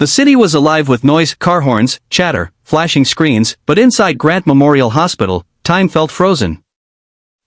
The city was alive with noise, car horns, chatter, flashing screens, but inside Grant Memorial Hospital, time felt frozen.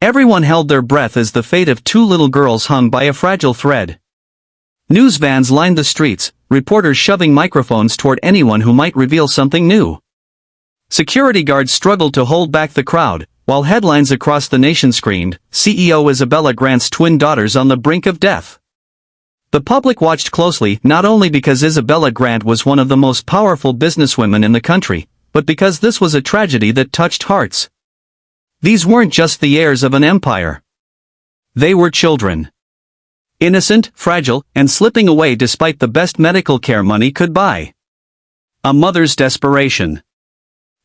Everyone held their breath as the fate of two little girls hung by a fragile thread. News vans lined the streets, reporters shoving microphones toward anyone who might reveal something new. Security guards struggled to hold back the crowd, while headlines across the nation screamed, CEO Isabella Grant's twin daughters on the brink of death. The public watched closely not only because Isabella Grant was one of the most powerful businesswomen in the country, but because this was a tragedy that touched hearts. These weren't just the heirs of an empire. They were children. Innocent, fragile, and slipping away despite the best medical care money could buy. A mother's desperation.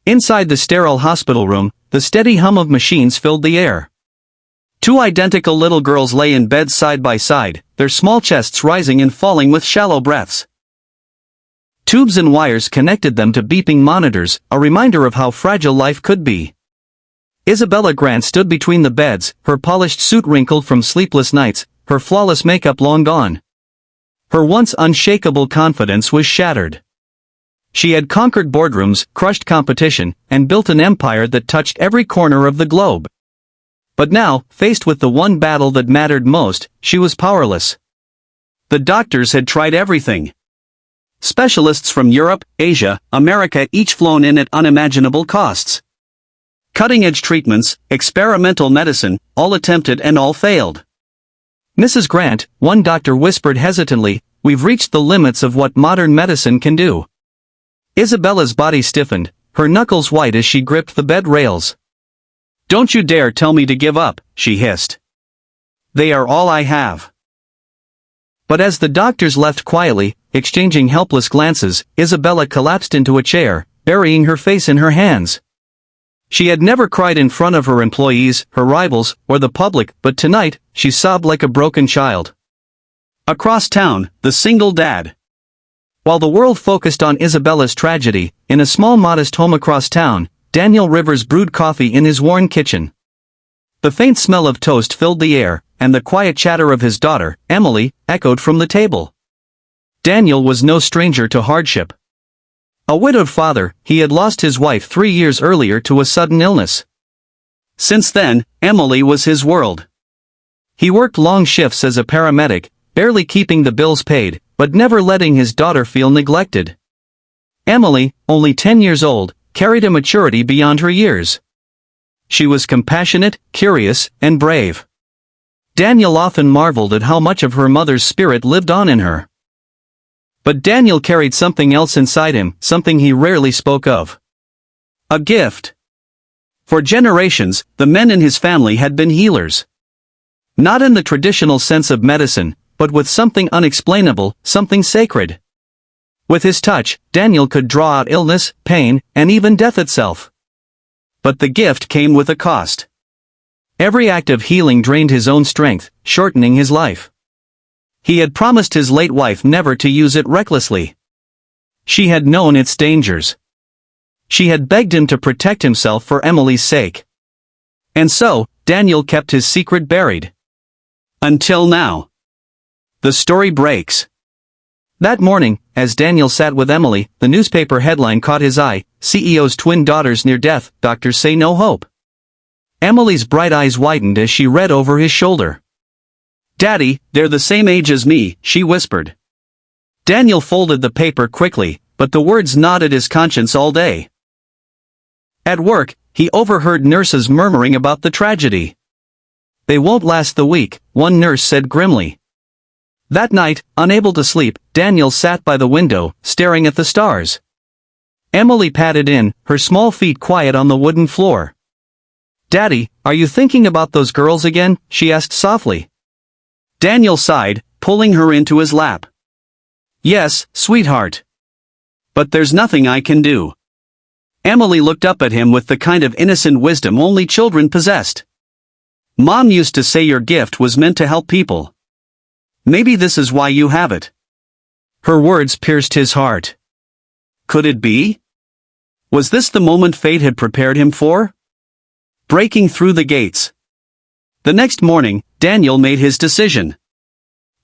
Inside the sterile hospital room, the steady hum of machines filled the air. Two identical little girls lay in beds side by side, their small chests rising and falling with shallow breaths. Tubes and wires connected them to beeping monitors, a reminder of how fragile life could be. Isabella Grant stood between the beds, her polished suit wrinkled from sleepless nights, her flawless makeup long gone. Her once unshakable confidence was shattered. She had conquered boardrooms, crushed competition, and built an empire that touched every corner of the globe. But now, faced with the one battle that mattered most, she was powerless. The doctors had tried everything. Specialists from Europe, Asia, America each flown in at unimaginable costs. Cutting-edge treatments, experimental medicine, all attempted and all failed. Mrs. Grant, one doctor whispered hesitantly, "We've reached the limits of what modern medicine can do." Isabella's body stiffened, her knuckles white as she gripped the bed rails. "Don't you dare tell me to give up," she hissed. "They are all I have." But as the doctors left quietly, exchanging helpless glances, Isabella collapsed into a chair, burying her face in her hands. She had never cried in front of her employees, her rivals, or the public, but tonight, she sobbed like a broken child. Across town, the single dad. While the world focused on Isabella's tragedy, in a small modest home across town, Daniel Rivers brewed coffee in his worn kitchen. The faint smell of toast filled the air, and the quiet chatter of his daughter, Emily, echoed from the table. Daniel was no stranger to hardship. A widowed father, he had lost his wife 3 years earlier to a sudden illness. Since then, Emily was his world. He worked long shifts as a paramedic, barely keeping the bills paid, but never letting his daughter feel neglected. Emily, only 10 years old, carried a maturity beyond her years. She was compassionate, curious, and brave. Daniel often marveled at how much of her mother's spirit lived on in her. But Daniel carried something else inside him, something he rarely spoke of. A gift. For generations, the men in his family had been healers. Not in the traditional sense of medicine, but with something unexplainable, something sacred. With his touch, Daniel could draw out illness, pain, and even death itself. But the gift came with a cost. Every act of healing drained his own strength, shortening his life. He had promised his late wife never to use it recklessly. She had known its dangers. She had begged him to protect himself for Emily's sake. And so, Daniel kept his secret buried. Until now. The story breaks. That morning, as Daniel sat with Emily, the newspaper headline caught his eye, "CEO's twin daughters near death, doctors say no hope." Emily's bright eyes widened as she read over his shoulder. "Daddy, they're the same age as me," she whispered. Daniel folded the paper quickly, but the words gnawed at his conscience all day. At work, he overheard nurses murmuring about the tragedy. "They won't last the week," one nurse said grimly. That night, unable to sleep, Daniel sat by the window, staring at the stars. Emily padded in, her small feet quiet on the wooden floor. "Daddy, are you thinking about those girls again?" she asked softly. Daniel sighed, pulling her into his lap. "Yes, sweetheart. But there's nothing I can do." Emily looked up at him with the kind of innocent wisdom only children possessed. "Mom used to say your gift was meant to help people. Maybe this is why you have it." Her words pierced his heart. Could it be? Was this the moment fate had prepared him for? Breaking through the gates. The next morning, Daniel made his decision.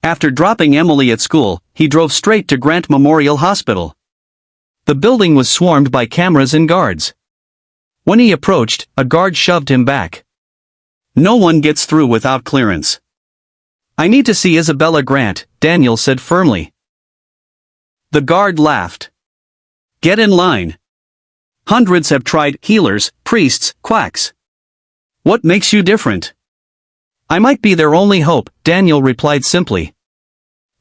After dropping Emily at school, he drove straight to Grant Memorial Hospital. The building was swarmed by cameras and guards. When he approached, a guard shoved him back. "No one gets through without clearance." "I need to see Isabella Grant," Daniel said firmly. The guard laughed. "Get in line. Hundreds have tried, healers, priests, quacks. What makes you different?" "I might be their only hope," Daniel replied simply.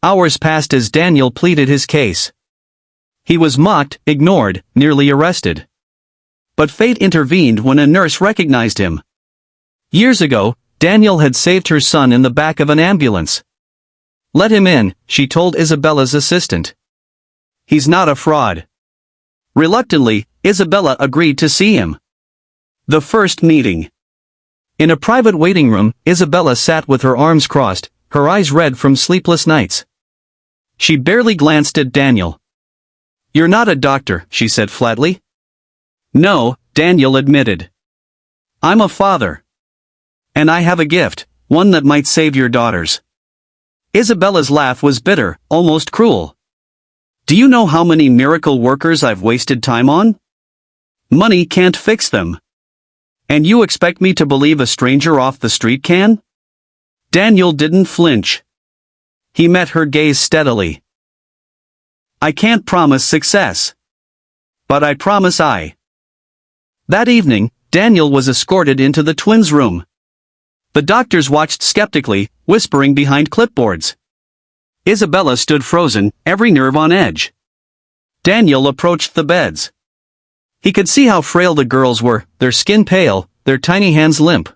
Hours passed as Daniel pleaded his case. He was mocked, ignored, nearly arrested. But fate intervened when a nurse recognized him. Years ago, Daniel had saved her son in the back of an ambulance. "Let him in," she told Isabella's assistant. "He's not a fraud." Reluctantly, Isabella agreed to see him. The first meeting. In a private waiting room, Isabella sat with her arms crossed, her eyes red from sleepless nights. She barely glanced at Daniel. "You're not a doctor," she said flatly. "No," Daniel admitted. "I'm a father. And I have a gift, one that might save your daughters." Isabella's laugh was bitter, almost cruel. "Do you know how many miracle workers I've wasted time on? Money can't fix them. And you expect me to believe a stranger off the street can?" Daniel didn't flinch. He met her gaze steadily. "I can't promise success. But I promise I." That evening, Daniel was escorted into the twins' room. The doctors watched skeptically, whispering behind clipboards. Isabella stood frozen, every nerve on edge. Daniel approached the beds. He could see how frail the girls were, their skin pale, their tiny hands limp.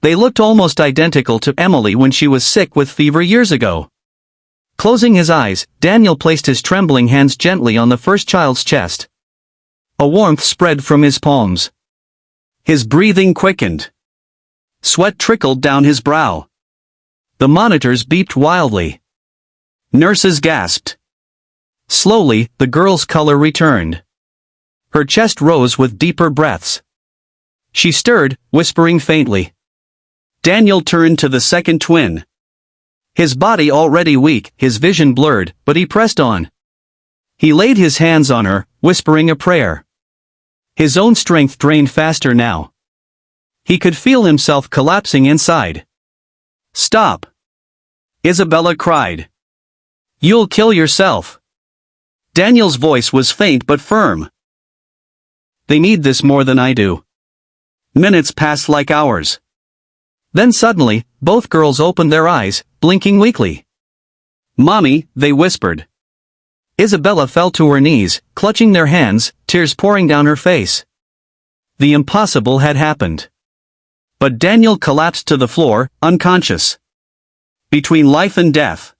They looked almost identical to Emily when she was sick with fever years ago. Closing his eyes, Daniel placed his trembling hands gently on the first child's chest. A warmth spread from his palms. His breathing quickened. Sweat trickled down his brow. The monitors beeped wildly. Nurses gasped. Slowly, the girl's color returned. Her chest rose with deeper breaths. She stirred, whispering faintly. Daniel turned to the second twin. His body already weak, his vision blurred, but he pressed on. He laid his hands on her, whispering a prayer. His own strength drained faster now. He could feel himself collapsing inside. "Stop!" Isabella cried. "You'll kill yourself." Daniel's voice was faint but firm. "They need this more than I do." Minutes passed like hours. Then suddenly, both girls opened their eyes, blinking weakly. "Mommy," they whispered. Isabella fell to her knees, clutching their hands, tears pouring down her face. The impossible had happened. But Daniel collapsed to the floor, unconscious. Between life and death.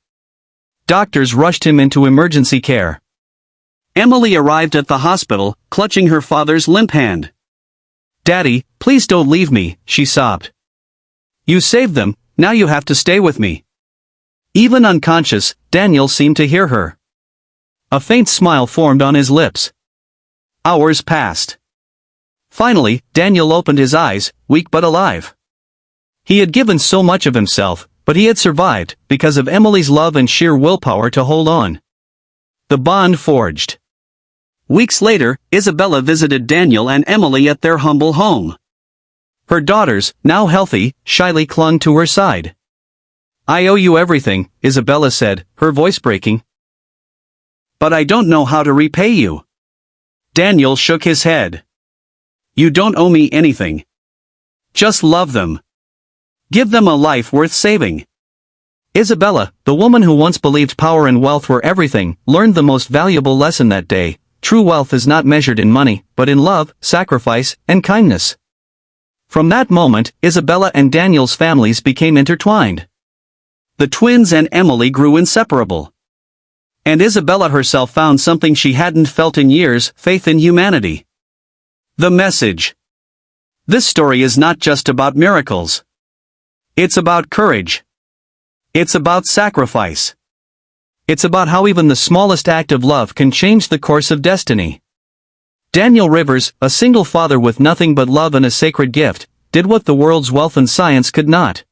Doctors rushed him into emergency care. Emily arrived at the hospital, clutching her father's limp hand. "Daddy, please don't leave me," she sobbed. "You saved them, now you have to stay with me." Even unconscious, Daniel seemed to hear her. A faint smile formed on his lips. Hours passed. Finally, Daniel opened his eyes, weak but alive. He had given so much of himself, but he had survived, because of Emily's love and sheer willpower to hold on. The bond forged. Weeks later, Isabella visited Daniel and Emily at their humble home. Her daughters, now healthy, shyly clung to her side. "I owe you everything," Isabella said, her voice breaking. "But I don't know how to repay you." Daniel shook his head. "You don't owe me anything. Just love them. Give them a life worth saving." Isabella, the woman who once believed power and wealth were everything, learned the most valuable lesson that day. True wealth is not measured in money, but in love, sacrifice, and kindness. From that moment, Isabella and Daniel's families became intertwined. The twins and Emily grew inseparable. And Isabella herself found something she hadn't felt in years: faith in humanity. The message. This story is not just about miracles. It's about courage. It's about sacrifice. It's about how even the smallest act of love can change the course of destiny. Daniel Rivers, a single father with nothing but love and a sacred gift, did what the world's wealth and science could not.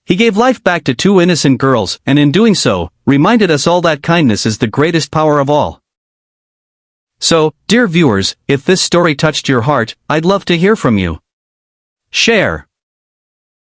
He gave life back to two innocent girls and in doing so, reminded us all that kindness is the greatest power of all. So, dear viewers, if this story touched your heart, I'd love to hear from you. Share.